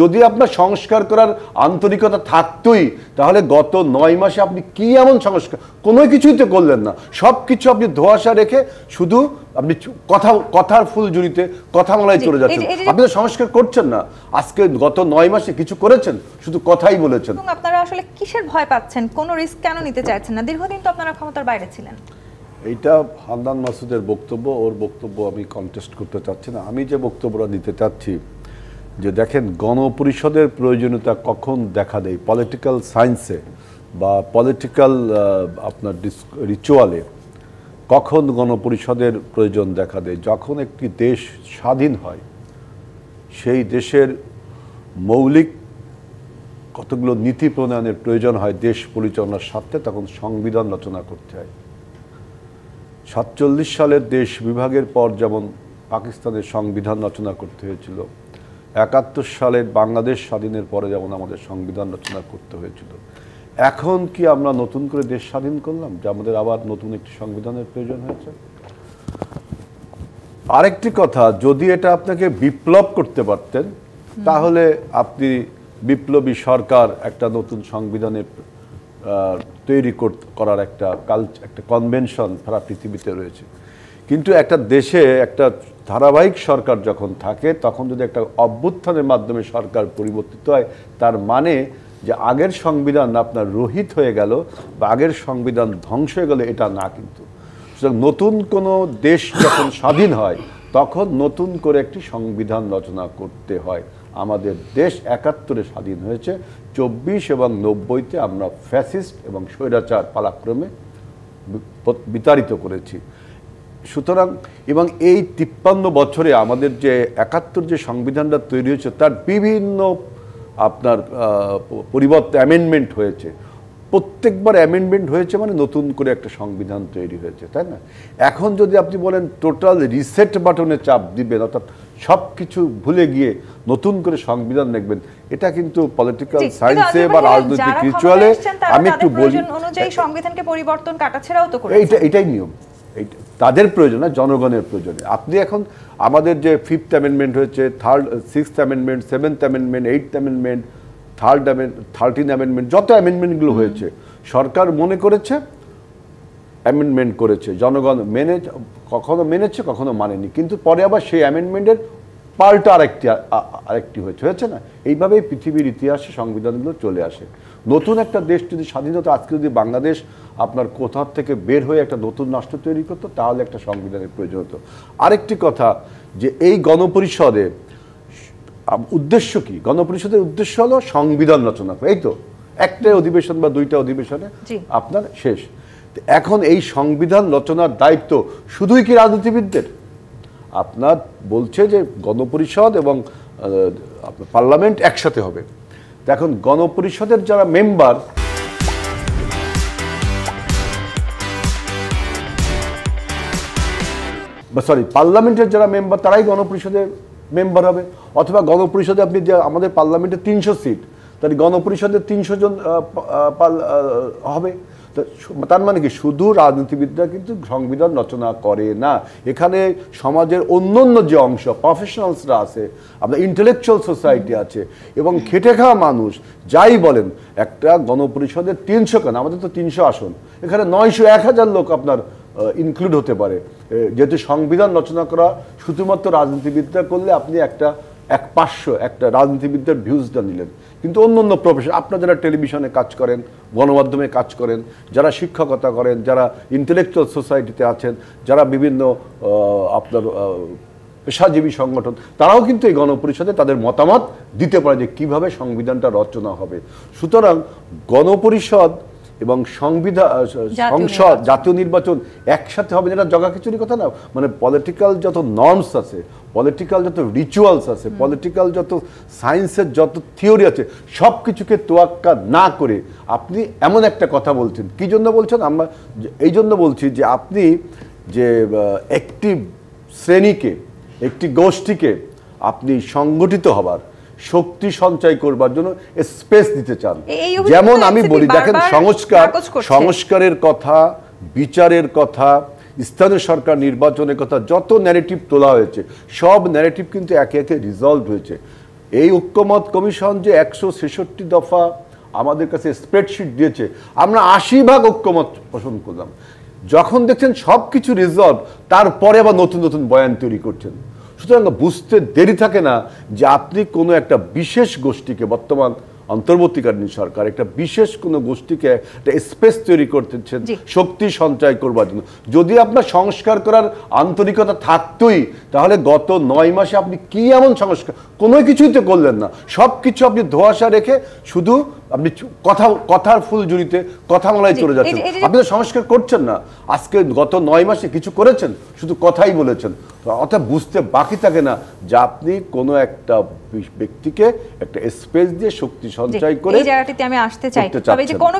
যদি আপনার সংস্কার করার আন্তরিকতা থাকতোই তাহলে গত 9 মাসে আপনি কি এমন সংস্কার, কোনো কিছুই তো করলেন না। সব কিছু আপনি ধোঁয়াশা রেখে শুধু আপনি কথার ফুলঝুরিতে কথামালায় চলে যাচ্ছেন। আপনি তো সংস্কার করছেন না। আজকে গত 9 মাসে কিছু করেছেন? শুধু কথাই বলেছেন। আপনারা আসলে কিসের ভয় পাচ্ছেন? কোনো রিস্ক কেন নিতে চাইছেন না? দীর্ঘদিন তো আপনারা ক্ষমতার বাইরে ছিলেন। এইটা হান্নান মাসুদের বক্তব্য, ওর বক্তব্য আমি কন্টেস্ট করতে চাচ্ছি না। আমি যে বক্তব্যটা দিতে চাচ্ছি যে দেখেন, গণপরিষদের প্রয়োজনীয়তা কখন দেখা দেয় পলিটিক্যাল সায়েন্সে বা পলিটিক্যাল আপনার রিচুয়ালে, কখন গণপরিষদের প্রয়োজন দেখা দেয়? যখন একটি দেশ স্বাধীন হয়, সেই দেশের মৌলিক কতগুলো নীতি প্রণয়নের প্রয়োজন হয় দেশ পরিচালনার স্বার্থে, তখন সংবিধান রচনা করতে হয়। 47 সালের দেশ বিভাগের পর যেমন পাকিস্তানের সংবিধান রচনা করতে হয়েছিল, 71 সালের বাংলাদেশ স্বাধীনের পরে যেমন আমাদের সংবিধান রচনা করতে হয়েছিল। এখন কি আমরা নতুন করে দেশ স্বাধীন করলাম যে আমাদের আবার নতুন একটি সংবিধানের প্রয়োজন হয়েছে? আরেকটি কথা, যদি এটা আপনাকে বিপ্লব করতে পারতেন তাহলে আপনি বিপ্লবী সরকার একটা নতুন সংবিধানের তৈরি করার একটা কনভেনশন সারা পৃথিবীতে রয়েছে। কিন্তু একটা দেশে একটা ধারাবাহিক সরকার যখন থাকে, তখন যদি একটা অভ্যুত্থানের মাধ্যমে সরকার পরিবর্তিত হয়, তার মানে যে আগের সংবিধান আপনার রহিত হয়ে গেল বা আগের সংবিধান ধ্বংস হয়ে গেল, এটা না। কিন্তু সুতরাং নতুন কোনো দেশ যখন স্বাধীন হয় তখন নতুন করে একটি সংবিধান রচনা করতে হয়। আমাদের দেশ 71-এ স্বাধীন হয়েছে, 24 এবং 90-তে আমরা ফ্যাসিস্ট এবং স্বৈরাচার পালাক্রমে বিতাড়িত করেছি। সুতরাং এবং এই 53 বছরে আমাদের যে 71 যে সংবিধানটা তৈরি হয়েছে তার বিভিন্ন আপনার পরিবর্তন অ্যামেন্ডমেন্ট হয়েছে। প্রত্যেকবার অ্যামেন্ডমেন্ট হয়েছে মানে নতুন করে একটা সংবিধান তৈরি হয়েছে, তাই না? এখন যদি আপনি বলেন টোটাল রিসেট বাটনে চাপ দিবেন, অর্থাৎ সব কিছু ভুলে গিয়ে নতুন করে সংবিধান লিখবেন, এটা কিন্তু পলিটিক্যাল সায়েন্সে বা রাজনৈতিক রিচুয়ালে আমি একটু বলি অনুযায়ী সংবিধানকে পরিবর্তন কাটাছেড়াও তো করেছে। এটাই নিয়ম, তাদের প্রয়োজন না, জনগণের প্রয়োজনে। আপনি এখন আমাদের যে 5th অ্যামেন্ডমেন্ট হয়েছে, 6th amendment, 7th amendment, 8th amendment, 13th amendment, যত অ্যামেন্ডমেন্টগুলো হয়েছে সরকার মনে করেছে অ্যামেন্ডমেন্ট করেছে, জনগণ কখনো মেনেছে কখনো মানেনি, কিন্তু পরে আবার সেই অ্যামেন্ডমেন্টের পাল্টা আরেকটি হয়েছে না। এইভাবেই পৃথিবীর ইতিহাসে সংবিধানগুলো চলে আসে। নতুন একটা দেশ যদি স্বাধীনতা, আজকে যদি বাংলাদেশ আপনার কোথার থেকে বের হয়ে একটা নতুন রাষ্ট্র তৈরি করতো, তাহলে একটা সংবিধানের প্রয়োজন হতো। আরেকটি কথা, যে এই গণপরিষদের উদ্দেশ্য কি? গণপরিষদের উদ্দেশ্য হলো সংবিধান রচনা করা। এই তো একটা অধিবেশন বা 2টা অধিবেশনে আপনার শেষ। এখন এই সংবিধান রচনার দায়িত্ব শুধুই কি রাজনীতিবিদদের? আপনার বলছে যে গণপরিষদ এবং পার্লামেন্ট একসাথে হবে। এখন গণপরিষদের যারা মেম্বার, পার্লামেন্টের যারা মেম্বার তারাই গণপরিষদের মেম্বার হবে, অথবা গণপরিষদে আপনি যে আমাদের পার্লামেন্টে 300 সিট, তাহলে গণপরিষদের 300 জন হবে। তার মানে কি শুধু রাজনীতিবিদরা কিন্তু সংবিধান রচনা করে না, এখানে সমাজের অন্যান্য যে অংশ প্রফেশনালসরা আছে, আপনার ইন্টেলেকচুয়াল সোসাইটি আছে এবং খেটে খাওয়া মানুষ, যাই বলেন, একটা গণপরিষদের 300 কেন, আমাদের তো 300 আসন, এখানে 900-1000 লোক আপনার ইনক্লুড হতে পারে। যেহেতু সংবিধান রচনা করা শুধুমাত্র রাজনীতিবিদরা করলে আপনি একটা 500 একটা রাজনীতিবিদদের ভিউজটা নিলেন, কিন্তু অন্য অন্য প্রফেশন, আপনারা যারা টেলিভিশনে কাজ করেন, গণমাধ্যমে কাজ করেন, যারা শিক্ষকতা করেন, যারা ইন্টেলেকচুয়াল সোসাইটিতে আছেন, যারা বিভিন্ন আপনার পেশাজীবী সংগঠন, তারাও কিন্তু এই গণপরিষদে তাদের মতামত দিতে পারে যে কিভাবে সংবিধানটা রচনা হবে। সুতরাং গণপরিষদ এবং সংসদ, জাতীয় নির্বাচন একসাথে হবে, যেটা জগাখিচুড়ি কথা না। মানে পলিটিক্যাল যত নর্মস আছে, পলিটিক্যাল যত রিচুয়ালস আছে, পলিটিক্যাল যত সায়েন্সের যত থিওরি আছে, সব কিছুকে তোয়াক্কা না করে আপনি এমন একটা কথা বলছেন। কি জন্য বলছেন? আমরা এই জন্য বলছি যে আপনি যে একটি শ্রেণীকে, একটি গোষ্ঠীকে আপনি সংগঠিত হবার, শক্তি সঞ্চয় করবার জন্য স্পেস দিতে চান। যেমন আমি বলি, দেখেন, সংস্কারের কথা, বিচারের কথা, স্থানীয় সরকার নির্বাচনের কথা, যত ন্যারেটিভ তোলা হয়েছে, সব ন্যারেটিভ কিন্তু একে একে রিজলভ হয়েছে। এই ঐক্যমত কমিশন যে 166 দফা আমাদের কাছে স্প্রেডশিট দিয়েছে, আমরা 80% ঐক্যমত পোষণ করলাম। যখন দেখছেন সব কিছু রিজলভ, তারপরে আবার নতুন নতুন বয়ান তৈরি করছেন। সুতরাং বুঝতে দেরি থাকে না যে আপনি কোনো একটা বিশেষ গোষ্ঠীকে, বর্তমান অন্তর্বর্তীকালীন সরকার একটা বিশেষ কোনো গোষ্ঠীকে একটা স্পেস তৈরি করতেছেন শক্তি সঞ্চয় করবার জন্য। যদি আপনার সংস্কার করার আন্তরিকতা থাকতোই, তাহলে গত 9 মাসে আপনি কি এমন সংস্কার, কোনো কিছুই তো করলেন না। সব কিছু আপনি ধোঁয়াশা রেখে শুধু আপনি কথার ফুল জুড়িতে কথা বলাই চলে যাচ্ছেন, আপনি তো সংস্কার করছেন না। আজকে গত 9 মাসে কিছু করেছেন, শুধু কথাই বলেছেন। অর্থাৎ বুঝতে বাকি থাকে না যে আপনি কোনো একটা ব্যক্তিকে একটা স্পেস দিয়ে শক্তি সঞ্চয় করে এই জায়গাটিতে আমি আসতে চাই, তবে যে কোনো